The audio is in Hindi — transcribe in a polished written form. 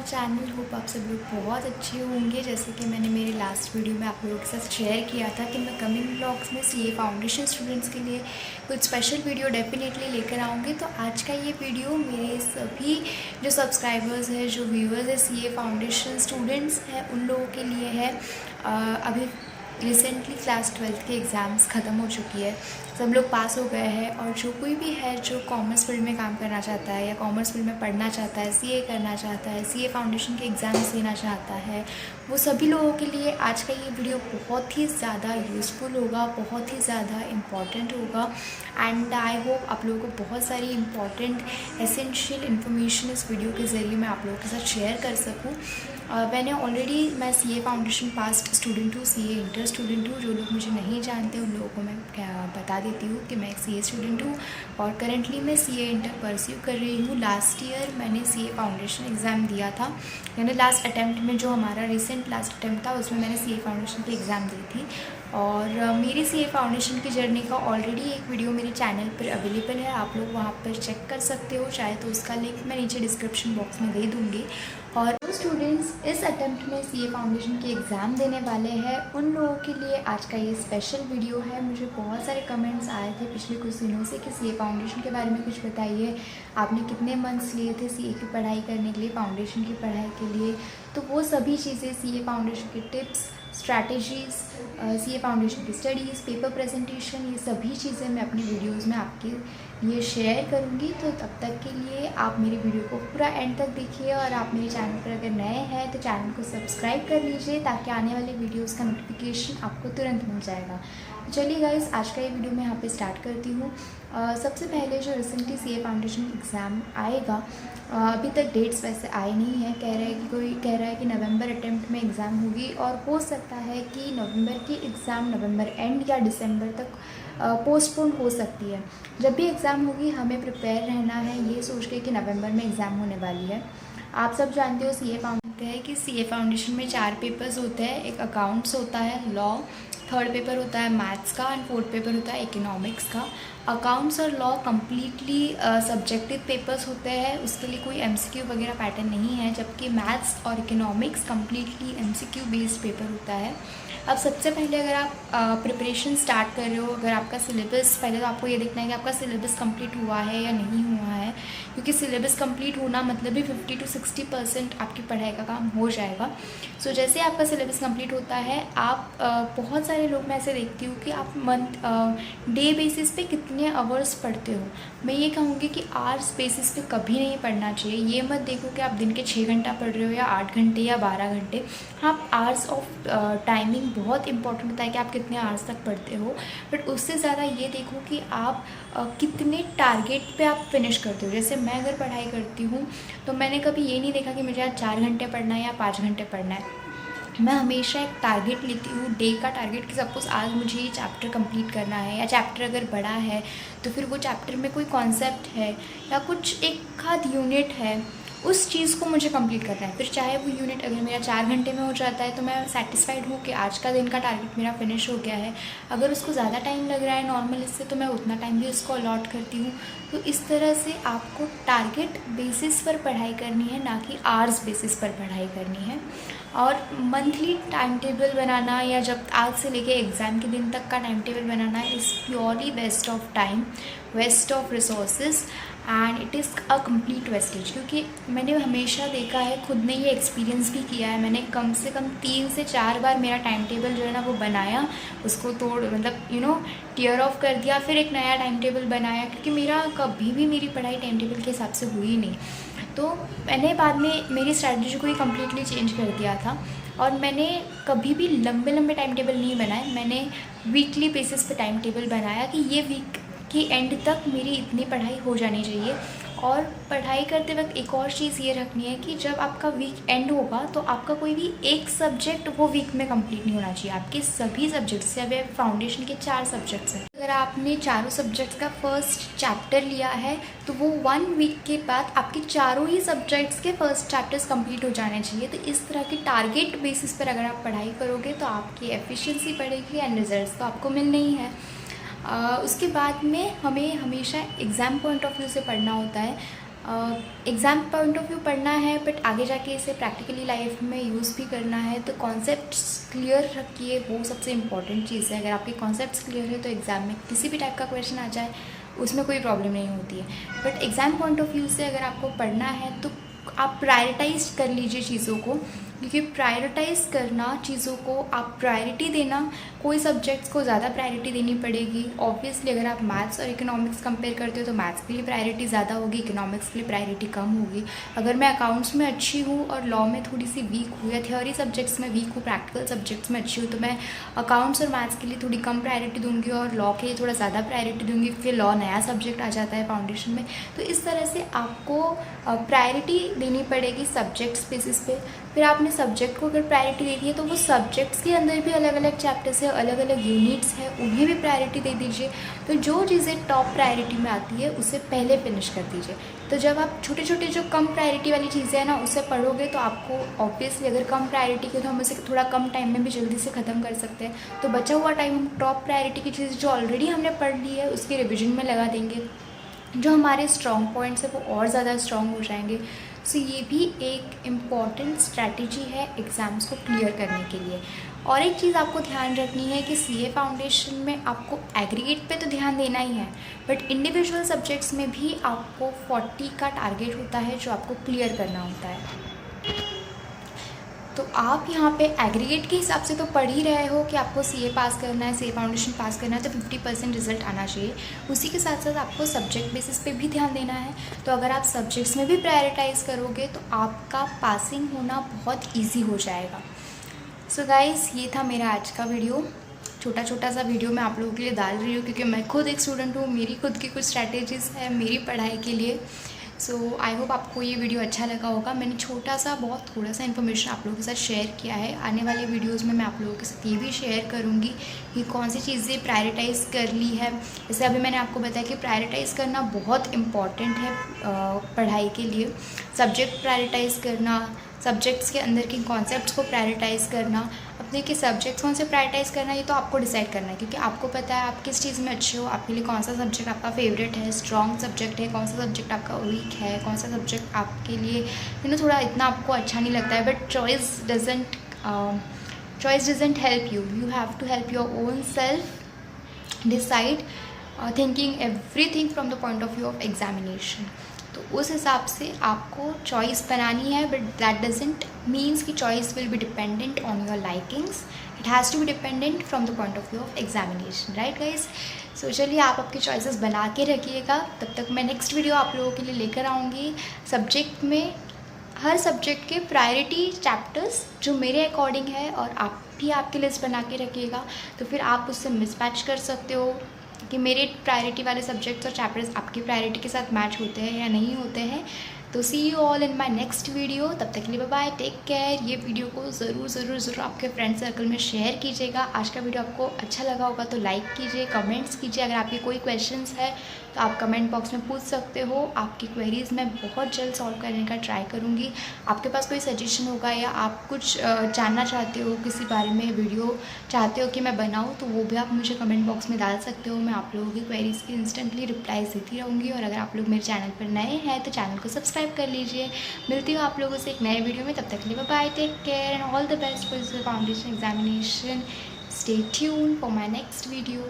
चैनल। होप आप सब लोग बहुत अच्छे होंगे। जैसे कि मैंने मेरे लास्ट वीडियो में आप लोगों के साथ शेयर किया था कि मैं कमिंग ब्लॉग्स में सीए फाउंडेशन स्टूडेंट्स के लिए कुछ स्पेशल वीडियो डेफिनेटली लेकर आऊँगी। तो आज का ये वीडियो मेरे सभी जो सब्सक्राइबर्स हैं, जो व्यूअर्स हैं, सीए फाउंडेशन स्टूडेंट्स हैं, उन लोगों के लिए है। अभी रिसेंटली क्लास 12th के एग्ज़ाम्स ख़त्म हो चुकी है, सब लोग पास हो गए हैं। और जो कोई भी है जो कॉमर्स फील्ड में काम करना चाहता है या कॉमर्स फील्ड में पढ़ना चाहता है, सीए करना चाहता है, सीए फाउंडेशन के एग्ज़ाम्स देना चाहता है, वो सभी लोगों के लिए आज का ये वीडियो बहुत ही ज़्यादा यूज़फुल होगा, बहुत ही ज़्यादा इम्पॉर्टेंट होगा। एंड आई होप आप लोगों को बहुत सारी इम्पॉर्टेंट एसेंशियल इन्फॉर्मेशन इस वीडियो के ज़रिए मैं आप लोगों के साथ शेयर कर सकूँ। मैं सीए फाउंडेशन पास्ट स्टूडेंट हूँ, सीए इंटर स्टूडेंट हूँ। जो लोग मुझे नहीं जानते उन लोगों को मैं बता देती हूँ कि मैं एक सीए स्टूडेंट हूँ और करंटली मैं सीए इंटर परस्यू कर रही हूँ। लास्ट ईयर मैंने सीए फाउंडेशन एग्ज़ाम दिया था, यानी लास्ट अटैम्प्ट में जो हमारा रिसेंट लास्ट अटैम्प्ट था उसमें मैंने सीए फाउंडेशन की एग्ज़ाम दी थी। और मेरी सीए फाउंडेशन की जर्नी का ऑलरेडी एक वीडियो मेरे चैनल पर अवेलेबल है, आप लोग वहाँ पर चेक कर सकते हो। चाहे तो उसका लिंक मैं नीचे डिस्क्रिप्शन बॉक्स में दे दूँगी। और जो स्टूडेंट्स इस अटेम्प्ट में सीए फाउंडेशन के एग्ज़ाम देने वाले हैं उन लोगों के लिए आज का ये स्पेशल वीडियो है। मुझे बहुत सारे कमेंट्स आए थे पिछले कुछ दिनों से कि सीए फाउंडेशन के बारे में कुछ बताइए, आपने कितने मंथ्स लिए थे सीए की पढ़ाई करने के लिए, फाउंडेशन की पढ़ाई के लिए। तो वो सभी चीज़ें, सीए फाउंडेशन की टिप्स, स्ट्रैटेजीज़, सीए फाउंडेशन की स्टडीज़, पेपर प्रेजेंटेशन, ये सभी चीज़ें मैं अपनी वीडियोस में आपके लिए शेयर करूंगी। तो तब तक के लिए आप मेरी वीडियो को पूरा एंड तक देखिए। और आप मेरे चैनल पर अगर नए हैं तो चैनल को सब्सक्राइब कर लीजिए ताकि आने वाले वीडियोस का नोटिफिकेशन आपको तुरंत मिल जाएगा। तो चलिए गाइस, आज का ये वीडियो मैं यहाँ पे स्टार्ट करती हूँ। सबसे पहले जो रिसेंटली सीए फाउंडेशन एग्ज़ाम आएगा, अभी तक डेट्स वैसे आए नहीं हैं। कोई कह रहा है कि नवंबर अटेम्प्ट में एग्ज़ाम होगी और हो सकता है कि नवंबर की एग्ज़ाम नवंबर एंड या दिसंबर तक पोस्टपोन हो सकती है। जब भी एग्ज़ाम होगी हमें प्रिपेयर रहना है ये सोच के कि नवंबर में एग्ज़ाम होने वाली है। आप सब जानते हो सीए फाउंडेशन है कि सीए फाउंडेशन में 4 पेपर्स होते हैं। एक अकाउंट्स होता है, लॉ, थर्ड पेपर होता है मैथ्स का एंड फोर्थ पेपर होता है इकोनॉमिक्स का। अकाउंट्स और लॉ कम्प्लीटली सब्जेक्टिव पेपर्स होते हैं, उसके लिए कोई एमसीक्यू वगैरह पैटर्न नहीं है। जबकि मैथ्स और economics completely MCQ based paper होता है। अब सबसे पहले अगर आप प्रिपरेशन स्टार्ट कर रहे हो, अगर आपका सिलेबस, पहले तो आपको ये देखना है कि आपका सिलेबस कंप्लीट हुआ है या नहीं हुआ है, क्योंकि सिलेबस कंप्लीट होना मतलब ही 50 to 60% आपकी पढ़ाई का काम हो जाएगा। सो जैसे आपका सिलेबस कंप्लीट होता है, आप बहुत सारे लोग मैं ऐसे देखती हूँ कि आप डे बेसिस पे कितने आवर्स पढ़ते हो। मैं ये कहूँगी कि आवर्स बेसिस पे कभी नहीं पढ़ना चाहिए। ये मत देखो कि आप दिन के 6 घंटा पढ़ रहे हो या 8 घंटे या 12 घंटे। हाँ, आवर्स ऑफ टाइमिंग बहुत इंपॉर्टेंट होता है कि आप कितने आवर्स तक पढ़ते हो, बट उससे ज़्यादा ये देखो कि आप कितने टारगेट पे आप फिनिश करते हो। जैसे मैं अगर पढ़ाई करती हूँ तो मैंने कभी ये नहीं देखा कि मुझे आज 4 घंटे पढ़ना है या 5 घंटे पढ़ना है। मैं हमेशा एक टारगेट लेती हूँ, डे का टारगेट, कि सपोज़ आज मुझे ये चैप्टर कंप्लीट करना है, या चैप्टर अगर बड़ा है तो फिर वो चैप्टर में कोई कॉन्सेप्ट है या कुछ एक आध यूनिट है, उस चीज़ को मुझे कंप्लीट करना है। फिर चाहे वो यूनिट अगर मेरा 4 घंटे में हो जाता है तो मैं सेटिस्फाइड हूँ कि आज का दिन का टारगेट मेरा फिनिश हो गया है। अगर उसको ज़्यादा टाइम लग रहा है नॉर्मल इससे, तो मैं उतना टाइम भी उसको अलॉट करती हूँ। तो इस तरह से आपको टारगेट बेसिस पर पढ़ाई करनी है, ना कि आवर्स बेसिस पर पढ़ाई करनी है। और मंथली टाइम टेबल बनाना या जब आज से लेके एग्ज़ाम के दिन तक का टाइम टेबल बनाना is purely waste of time, waste of resources and it is a complete wastage. क्योंकि मैंने हमेशा देखा है, खुद ने ये एक्सपीरियंस भी किया है। मैंने कम से कम 3 से 4 बार मेरा टाइम टेबल जो है ना वो बनाया, उसको टीयर ऑफ कर दिया, फिर एक नया टाइम टेबल बनाया, क्योंकि मेरा कभी भी मेरी पढ़ाई टाइम टेबल के हिसाब से हुई नहीं। तो मैंने बाद में मेरी स्ट्रैटेजी को ही कम्प्लीटली चेंज कर दिया था और मैंने कभी भी लंबे लंबे टाइम टेबल नहीं बनाए। मैंने वीकली बेसिस पे टाइम टेबल बनाया कि ये वीक की एंड तक मेरी इतनी पढ़ाई हो जानी चाहिए। और पढ़ाई करते वक्त एक और चीज़ ये रखनी है कि जब आपका वीक एंड होगा तो आपका कोई भी एक सब्जेक्ट वो वीक में कंप्लीट नहीं होना चाहिए। आपके सभी सब्जेक्ट्स, या फाउंडेशन के 4 सब्जेक्ट्स हैं, अगर आपने चारों सब्जेक्ट्स का फर्स्ट चैप्टर लिया है तो वो 1 वीक के बाद आपके चारों ही सब्जेक्ट्स के फर्स्ट चैप्टर्स कंप्लीट हो जाने चाहिए। तो इस तरह की टारगेट बेसिस पर अगर आप पढ़ाई करोगे तो आपकी एफिशिएंसी बढ़ेगी एंड रिजल्ट्स तो आपको मिलने ही है। उसके बाद में हमें हमेशा एग्ज़ाम पॉइंट ऑफ व्यू से पढ़ना होता है। एग्ज़ाम पॉइंट ऑफ व्यू पढ़ना है, बट आगे जाके इसे प्रैक्टिकली लाइफ में यूज़ भी करना है, तो कॉन्सेप्ट्स क्लियर रखिए, वो सबसे इम्पॉर्टेंट चीज़ है। अगर आपके कॉन्सेप्ट्स क्लियर है तो एग्ज़ाम में किसी भी टाइप का क्वेश्चन आ जाए उसमें कोई प्रॉब्लम नहीं होती है। But exam point of view से अगर आपको पढ़ना है तो आप प्रायोरिटाइज कर लीजिए चीज़ों को, क्योंकि प्रायोरिटाइज करना चीज़ों को, आप प्रायोरिटी देना, कोई सब्जेक्ट्स को ज़्यादा प्रायोरिटी देनी पड़ेगी। ऑब्वियसली अगर आप मैथ्स और इकोनॉमिक्स कंपेयर करते हो तो मैथ्स के लिए प्रायोरिटी ज़्यादा होगी, इकोनॉमिक्स के लिए प्रायोरिटी कम होगी। अगर मैं अकाउंट्स में अच्छी हूँ और लॉ में थोड़ी सी वीक हूँ, या थ्योरी सब्जेक्ट्स में वीक हूँ, प्रैक्टिकल सब्जेक्ट्स में अच्छी हूँ, तो मैं अकाउंट्स और मैथ्स के लिए थोड़ी कम प्रायोरिटी दूंगी और लॉ के लिए थोड़ा ज़्यादा प्रायोरिटी दूंगी। फिर लॉ नया सब्जेक्ट आ जाता है फाउंडेशन में, तो इस तरह से आपको प्रायोरिटी देनी पड़ेगी सब्जेक्ट्स बेसिस पे। फिर आपने सब्जेक्ट को अगर प्रायोरिटी दे दी है तो वो सब्जेक्ट्स के अंदर भी अलग अलग चैप्टर्स है, अलग अलग यूनिट्स हैं, उन्हें भी प्रायोरिटी दे दीजिए। तो जो चीज़ें टॉप प्रायोरिटी में आती है उसे पहले फिनिश कर दीजिए। तो जब आप छोटे छोटे जो कम प्रायोरिटी वाली चीज़ें हैं ना उसे पढ़ोगे तो आपको ऑब्वियसली, अगर कम प्रायोरिटी की तो हम उसे थोड़ा कम टाइम में भी जल्दी से ख़त्म कर सकते हैं। तो बचा हुआ टाइम हम टॉप प्रायोरिटी की चीज़ जो ऑलरेडी हमने पढ़ ली है उसकी रिविजन में लगा देंगे, जो हमारे स्ट्रॉन्ग पॉइंट्स है वो और ज़्यादा स्ट्रॉन्ग हो जाएंगे। सो ये भी एक इम्पॉर्टेंट स्ट्रैटेजी है एग्ज़ाम्स को क्लियर करने के लिए। और एक चीज़ आपको ध्यान रखनी है कि सीए फाउंडेशन में आपको एग्रीगेट पे तो ध्यान देना ही है, बट इंडिविजुअल सब्जेक्ट्स में भी आपको 40 का टारगेट होता है जो आपको क्लियर करना होता है। तो आप यहाँ पे एग्रीगेट के हिसाब से तो पढ़ ही रहे हो कि आपको सीए पास करना है, सीए फाउंडेशन पास करना है, तो 50% रिजल्ट आना चाहिए। उसी के साथ साथ आपको सब्जेक्ट बेसिस पे भी ध्यान देना है। तो अगर आप सब्जेक्ट्स में भी प्रायोरिटाइज करोगे तो आपका पासिंग होना बहुत ईजी हो जाएगा। सो गाइज़, ये था मेरा आज का वीडियो। छोटा छोटा सा वीडियो मैं आप लोगों के लिए डाल रही हूँ क्योंकि मैं खुद एक स्टूडेंट हूँ, मेरी खुद की कुछ स्ट्रैटेजीज़ है मेरी पढ़ाई के लिए। सो आई होप आपको ये वीडियो अच्छा लगा होगा। मैंने छोटा सा, बहुत थोड़ा सा इन्फॉर्मेशन आप लोगों के साथ शेयर किया है। आने वाले वीडियोस में मैं आप लोगों के साथ ये भी शेयर करूँगी कि कौन सी चीज़ें प्रायोरिटाइज़ कर ली है। जैसे अभी मैंने आपको बताया कि प्रायोरिटाइज़ करना बहुत इम्पॉर्टेंट है पढ़ाई के लिए। सब्जेक्ट प्रायोरिटाइज़ करना, सब्जेक्ट्स के अंदर के कॉन्सेप्ट्स को प्रायोरिटाइज़ करना। अब देखिए, सब्जेक्ट्स कौन से प्रायोरिटाइज़ करना ये तो आपको डिसाइड करना है, क्योंकि आपको पता है आप किस चीज़ में अच्छे हो, आपके लिए कौन सा सब्जेक्ट आपका फेवरेट है, स्ट्रॉन्ग सब्जेक्ट है, कौन सा सब्जेक्ट आपका वीक है, कौन सा सब्जेक्ट आपके लिए थोड़ा इतना आपको अच्छा नहीं लगता है। But choice doesn't help you, you have to help your own self decide, thinking everything from the point of view of examination. तो उस हिसाब से आपको चॉइस बनानी है, बट दैट डजेंट मीन्स कि choice will be dependent on your likings. It has to be dependent from the point of view of examination, right guys. So चलिए, आप आपकी चॉइसेस बना के रखिएगा। तब तक मैं नेक्स्ट वीडियो आप लोगों के लिए लेकर आऊँगी। सब्जेक्ट में हर सब्जेक्ट के प्रायोरिटी चैप्टर्स जो मेरे अकॉर्डिंग है, और आप भी आपकी लिस्ट बना के रखिएगा, तो फिर आप उससे मिसमैच कर सकते हो कि मेरे प्रायोरिटी वाले सब्जेक्ट्स और चैप्टर्स आपकी प्रायोरिटी के साथ मैच होते हैं या नहीं होते हैं। तो see you all in my next video. तब तक के लिए बाय बाय, टेक केयर। ये वीडियो को ज़रूर आपके फ्रेंड सर्कल में शेयर कीजिएगा। आज का वीडियो आपको अच्छा लगा होगा तो लाइक कीजिए, कमेंट्स कीजिए। अगर आपके कोई क्वेश्चंस है तो आप कमेंट बॉक्स में पूछ सकते हो। आपकी क्वेरीज़ मैं बहुत जल्द सॉल्व करने का ट्राई करूँगी। आपके पास कोई सजेशन होगा या आप कुछ जानना चाहते हो, किसी बारे में वीडियो चाहते हो कि मैं बनाऊँ, तो वो भी आप मुझे कमेंट बॉक्स में डाल सकते हो। मैं आप लोगों की क्वेरीज़ की इंस्टेंटली रिप्लाईज देती रहूँगी। और अगर आप लोग मेरे चैनल पर नए हैं तो चैनल को सब्सक्राइब कर लीजिए। मिलती हूँ आप लोगों से एक नए वीडियो में। तब तक के लिए bye bye, take care and all the best for the foundation examination. Stay tuned for my next video.